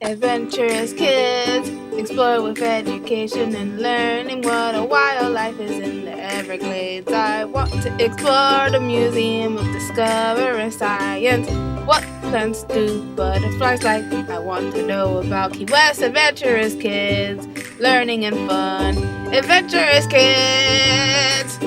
Adventurous kids, explore with education and learning what a wild life is in the Everglades. I want to explore the Museum of Discovering Science. What plants do butterflies like? I want to know about Key West Adventurous Kids, learning and fun. Adventurous Kids!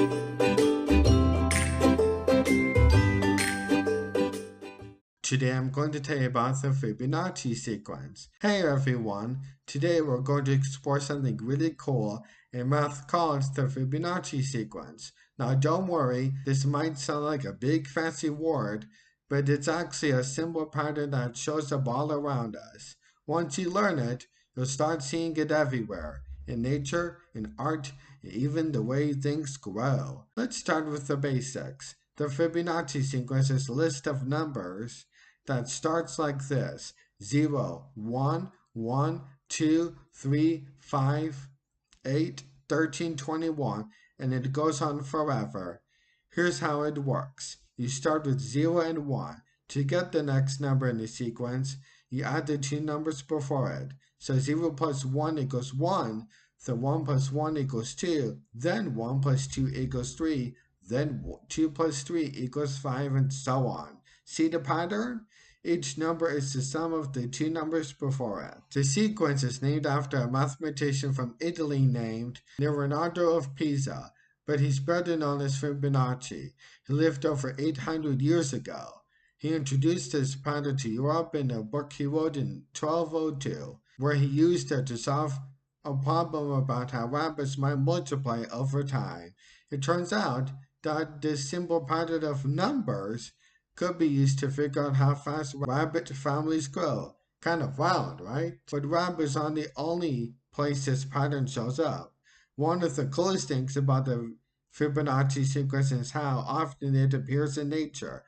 Today I'm going to tell you about the Fibonacci sequence. Hey everyone, today we're going to explore something really cool in math called the Fibonacci sequence. Now don't worry, this might sound like a big fancy word, but it's actually a simple pattern that shows up all around us. Once you learn it, you'll start seeing it everywhere, in nature, in art, even the way things grow. Let's start with the basics. The Fibonacci sequence is a list of numbers that starts like this: 0, 1, 1, 2, 3, 5, 8, 13, 21, and it goes on forever. Here's how it works. You start with 0 and 1. To get the next number in the sequence, you add the two numbers before it. So 0 plus 1 equals 1, so 1 plus 1 equals 2, then 1 plus 2 equals 3, then 2 plus 3 equals 5, and so on. See the pattern? Each number is the sum of the two numbers before it. The sequence is named after a mathematician from Italy named Leonardo of Pisa, but he's better known as Fibonacci. He lived over 800 years ago. He introduced this pattern to Europe in a book he wrote in 1202, where he used it to solve a problem about how rabbits might multiply over time. It turns out that this simple pattern of numbers could be used to figure out how fast rabbit families grow. Kind of wild, right? But rabbits aren't the only place this pattern shows up. One of the coolest things about the Fibonacci sequence is how often it appears in nature.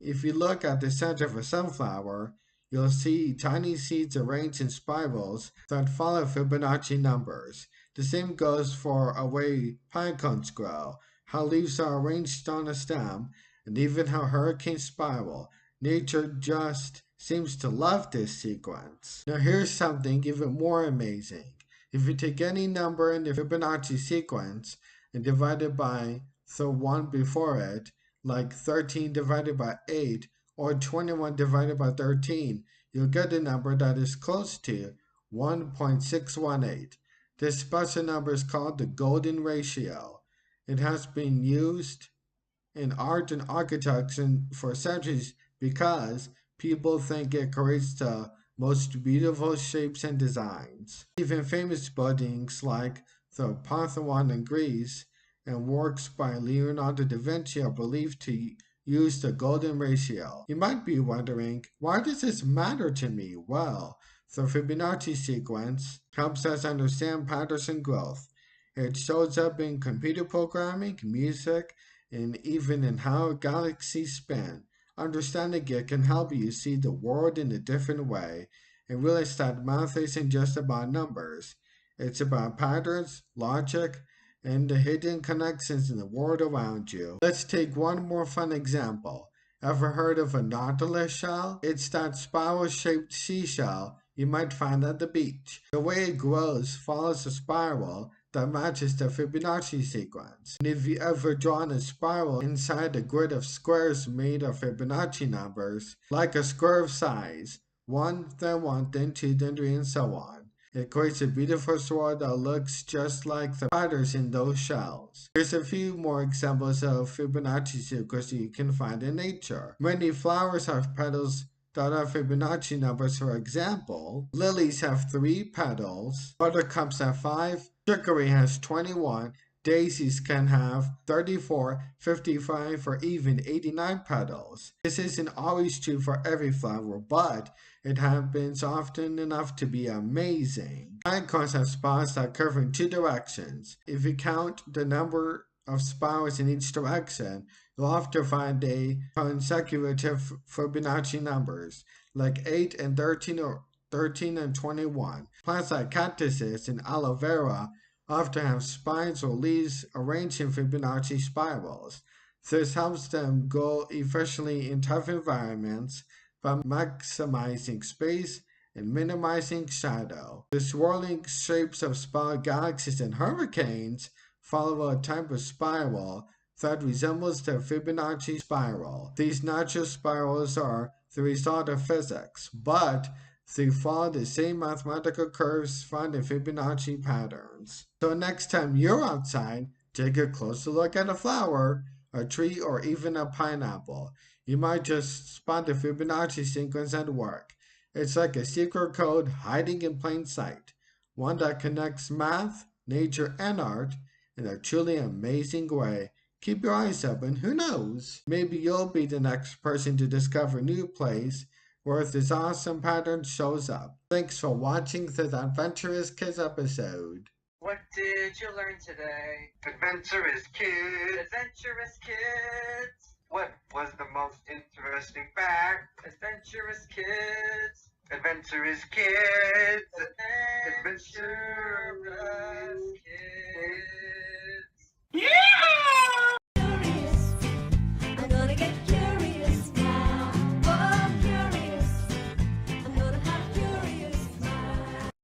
If you look at the center of a sunflower, you'll see tiny seeds arranged in spirals that follow Fibonacci numbers. The same goes for a way pine cones grow, how leaves are arranged on a stem, and even how hurricanes spiral. Nature just seems to love this sequence. Now here's something even more amazing. If you take any number in the Fibonacci sequence and divide it by the one before it, like 13 divided by 8 or 21 divided by 13, you'll get a number that is close to 1.618. This special number is called the golden ratio. It has been used in art and architecture for centuries because people think it creates the most beautiful shapes and designs. Even famous buildings like the Parthenon in Greece and works by Leonardo da Vinci are believed to use the golden ratio. You might be wondering, why does this matter to me? Well, the Fibonacci sequence helps us understand patterns and growth. It shows up in computer programming, music, and even in how galaxies spin. Understanding it can help you see the world in a different way and realize that math isn't just about numbers. It's about patterns, logic, and the hidden connections in the world around you. Let's take one more fun example. Ever heard of a nautilus shell? It's that spiral-shaped seashell you might find at the beach. The way it grows follows a spiral that matches the Fibonacci sequence. And if you ever drawn a spiral inside a grid of squares made of Fibonacci numbers, like a square of size, 1, then 1, then 2, then 3, and so on, it creates a beautiful sword that looks just like the patterns in those shells. Here's a few more examples of Fibonacci sequences you can find in nature. Many flowers have petals that are Fibonacci numbers. For example, lilies have 3 petals, buttercups have 5, chicory has 21, daisies can have 34, 55, or even 89 petals. This isn't always true for every flower, but it happens often enough to be amazing. Icons have spirals that curve in 2 directions. If you count the number of spirals in each direction, you'll often find a consecutive Fibonacci numbers, like 8 and 13 or 13 and 21. Plants like cactuses and aloe vera often have spines or leaves arranged in Fibonacci spirals. This helps them grow efficiently in tough environments by maximizing space and minimizing shadow. The swirling shapes of spiral galaxies and hurricanes follow a type of spiral that resembles the Fibonacci spiral. These natural spirals are the result of physics, but they follow the same mathematical curves found in Fibonacci patterns. So next time you're outside, take a closer look at a flower, a tree, or even a pineapple. You might just spot the Fibonacci sequence at work. It's like a secret code hiding in plain sight, one that connects math, nature, and art in a truly amazing way. Keep your eyes open, who knows? Maybe you'll be the next person to discover a new place where this awesome pattern shows up. Thanks for watching this Adventurous Kids episode. What did you learn today? Adventurous Kids! Adventurous Kids! What was the most interesting fact? Adventurous Kids! Adventurous Kids! Adventurous